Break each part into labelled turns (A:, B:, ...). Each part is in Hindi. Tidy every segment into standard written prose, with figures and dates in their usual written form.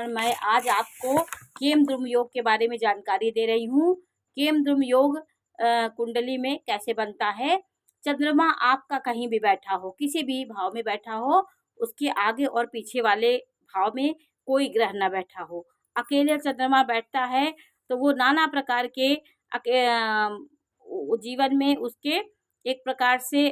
A: और मैं आज आपको केम द्रुम योग के बारे में जानकारी दे रही हूँ। केम द्रुम योग कुंडली में कैसे बनता है। चंद्रमा आपका कहीं भी बैठा हो, किसी भी भाव में बैठा हो, उसके आगे और पीछे वाले भाव में कोई ग्रह न बैठा हो, अकेले चंद्रमा बैठता है तो वो नाना प्रकार के जीवन में उसके एक प्रकार से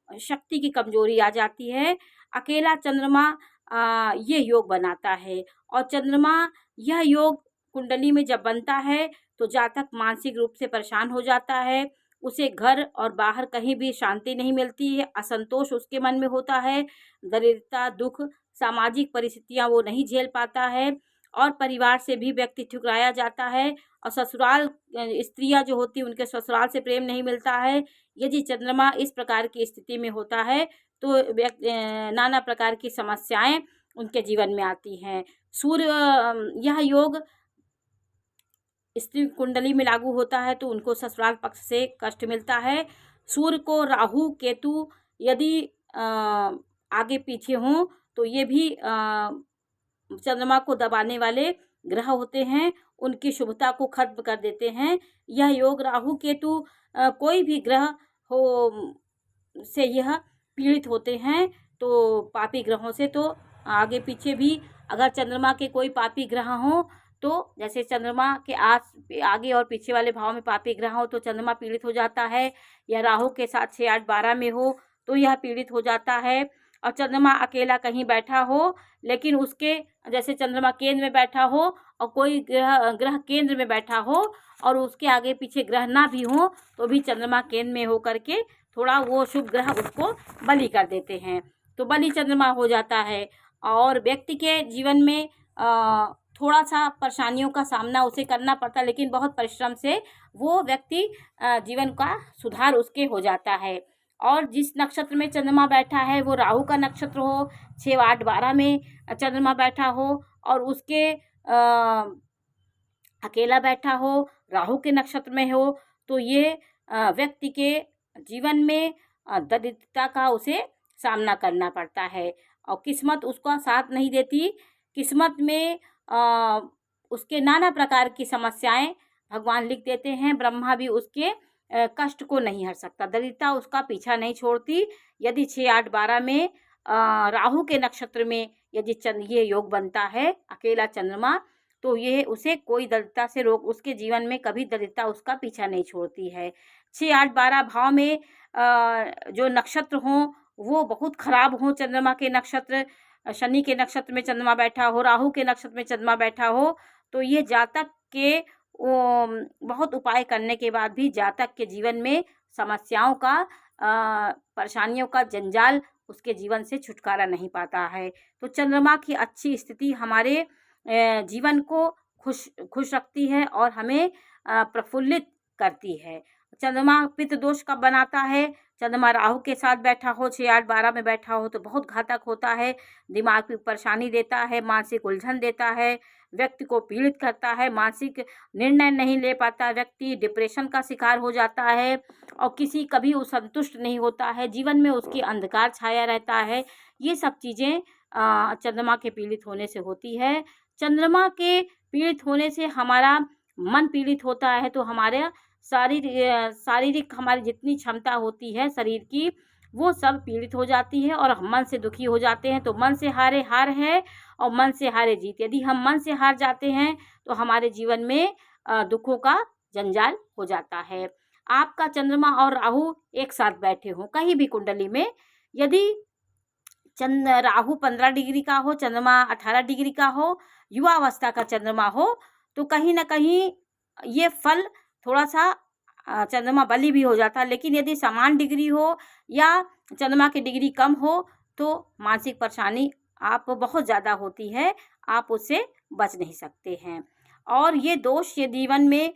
A: शक्ति की कमजोरी आ जाती है। अकेला चंद्रमा ये योग बनाता है और चंद्रमा यह योग कुंडली में जब बनता है तो जातक मानसिक रूप से परेशान हो जाता है। उसे घर और बाहर कहीं भी शांति नहीं मिलती है, असंतोष उसके मन में होता है, दरिद्रता, दुख, सामाजिक परिस्थितियां वो नहीं झेल पाता है और परिवार से भी व्यक्ति ठुकराया जाता है और ससुराल स्त्रियां जो होती उनके ससुराल से प्रेम नहीं मिलता है। यदि चंद्रमा इस प्रकार की स्थिति में होता है तो नाना प्रकार की समस्याएं उनके जीवन में आती हैं। सूर्य यह योग स्त्री कुंडली में लागू होता है तो उनको ससुराल पक्ष से कष्ट मिलता है। सूर्य को राहु केतु यदि आगे पीछे हों तो ये भी चंद्रमा को दबाने वाले ग्रह होते हैं, उनकी शुभता को खत्म कर देते हैं। यह योग राहु केतु कोई भी ग्रह हो से यह पीड़ित होते हैं। तो पापी ग्रहों से तो आगे पीछे भी अगर चंद्रमा के कोई पापी ग्रह हों तो जैसे चंद्रमा के आगे और पीछे वाले भाव में पापी ग्रह हो तो चंद्रमा पीड़ित हो जाता है, या राहु के साथ 6, 8, 12 में हो तो यह पीड़ित हो जाता है। और चंद्रमा अकेला कहीं बैठा हो लेकिन उसके जैसे चंद्रमा केंद्र में बैठा हो और कोई ग्रह केंद्र में बैठा हो और उसके आगे पीछे ग्रह ना भी हो तो भी चंद्रमा केंद्र में हो करके थोड़ा वो शुभ ग्रह उसको बलि कर देते हैं, तो बलि चंद्रमा हो जाता है। और व्यक्ति के जीवन में थोड़ा सा परेशानियों का सामना उसे करना पड़ता है, लेकिन बहुत परिश्रम से वो व्यक्ति जीवन का सुधार उसके हो जाता है। और जिस नक्षत्र में चंद्रमा बैठा है वो राहु का नक्षत्र हो, 6, 8, 12 में चंद्रमा बैठा हो और उसके अकेला बैठा हो, राहु के नक्षत्र में हो तो ये व्यक्ति के जीवन में दरिद्रता का उसे सामना करना पड़ता है और किस्मत उसका साथ नहीं देती। किस्मत में उसके नाना प्रकार की समस्याएं भगवान लिख देते हैं। ब्रह्मा भी उसके कष्ट को नहीं हर सकता, दरिद्रता उसका पीछा नहीं छोड़ती। यदि 6, 8, 12 में राहु के नक्षत्र में यदि ये योग बनता है अकेला चंद्रमा तो ये उसे कोई दरिद्रता से रोक उसके जीवन में कभी दरिद्रता उसका पीछा नहीं छोड़ती है। 6, 8, 12 भाव में जो नक्षत्र हों वो बहुत खराब हों, चंद्रमा के नक्षत्र, शनि के नक्षत्र में चंद्रमा बैठा हो, राहु के नक्षत्र में चंद्रमा बैठा हो तो ये जातक के बहुत उपाय करने के बाद भी जातक के जीवन में समस्याओं का परेशानियों का जंजाल उसके जीवन से छुटकारा नहीं पाता है। तो चंद्रमा की अच्छी स्थिति हमारे जीवन को खुश रखती है और हमें प्रफुल्लित करती है। चंद्रमा पित्त दोष कब बनाता है? चंद्रमा राहु के साथ बैठा हो, 6, 8, 12 में बैठा हो तो बहुत घातक होता है, दिमाग की परेशानी देता है, मानसिक उलझन देता है, व्यक्ति को पीड़ित करता है, मानसिक निर्णय नहीं ले पाता, व्यक्ति डिप्रेशन का शिकार हो जाता है और कभी वो संतुष्ट नहीं होता है, जीवन में उसकी अंधकार छाया रहता है। ये सब चीज़ें चंद्रमा के पीड़ित होने से होती है। चंद्रमा के पीड़ित होने से हमारा मन पीड़ित होता है तो हमारे शारीरिक हमारी जितनी क्षमता होती है शरीर की वो सब पीड़ित हो जाती है और हम मन से दुखी हो जाते हैं। तो मन से हारे हार है और मन से हारे जीत। यदि हम मन से हार जाते हैं तो हमारे जीवन में दुखों का जंजाल हो जाता है। आपका चंद्रमा और राहु एक साथ बैठे हों कहीं भी कुंडली में, यदि राहु 15 डिग्री का हो, चंद्रमा 18 डिग्री का हो, युवा अवस्था का चंद्रमा हो तो कहीं ना कहीं ये फल थोड़ा सा चंद्रमा बलि भी हो जाता है। लेकिन यदि समान डिग्री हो या चंद्रमा की डिग्री कम हो तो मानसिक परेशानी आप बहुत ज़्यादा होती है, आप उससे बच नहीं सकते हैं। और ये दोष ये जीवन में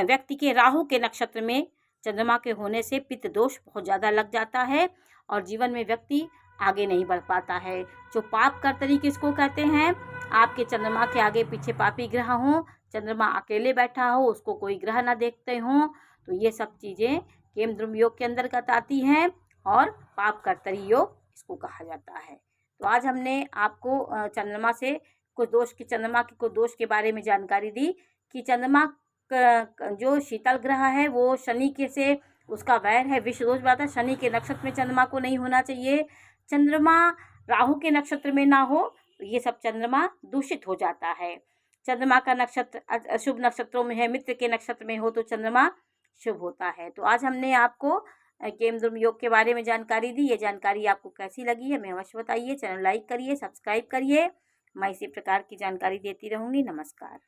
A: व्यक्ति के राहु के नक्षत्र में चंद्रमा के होने से पित्त दोष बहुत ज़्यादा लग जाता है और जीवन में व्यक्ति आगे नहीं बढ़ पाता है। जो पाप कर तरीके इसको कहते हैं, आपके चंद्रमा के आगे पीछे पापी ग्रह हों, चंद्रमा अकेले बैठा हो, उसको कोई ग्रह ना देखते हों, तो ये सब चीज़ें केम द्रुम योग के अंतर्गत आती हैं और पाप कर्तरी योग इसको कहा जाता है। तो आज हमने आपको चंद्रमा से कुछ दोष की चंद्रमा के कुछ दोष के बारे में जानकारी दी कि चंद्रमा जो शीतल ग्रह है वो शनि के से उसका वैर है। विश्व दोष बताता है शनि के नक्षत्र में चंद्रमा को नहीं होना चाहिए, चंद्रमा राहु के नक्षत्र में ना हो, ये सब चंद्रमा दूषित हो जाता है। चंद्रमा का नक्षत्र अशुभ नक्षत्रों में है, मित्र के नक्षत्र में हो तो चंद्रमा शुभ होता है। तो आज हमने आपको केमद्रुम योग के बारे में जानकारी दी। ये जानकारी आपको कैसी लगी हमें अवश्य बताइए। चैनल लाइक करिए, सब्सक्राइब करिए। मैं इसी प्रकार की जानकारी देती रहूँगी। नमस्कार।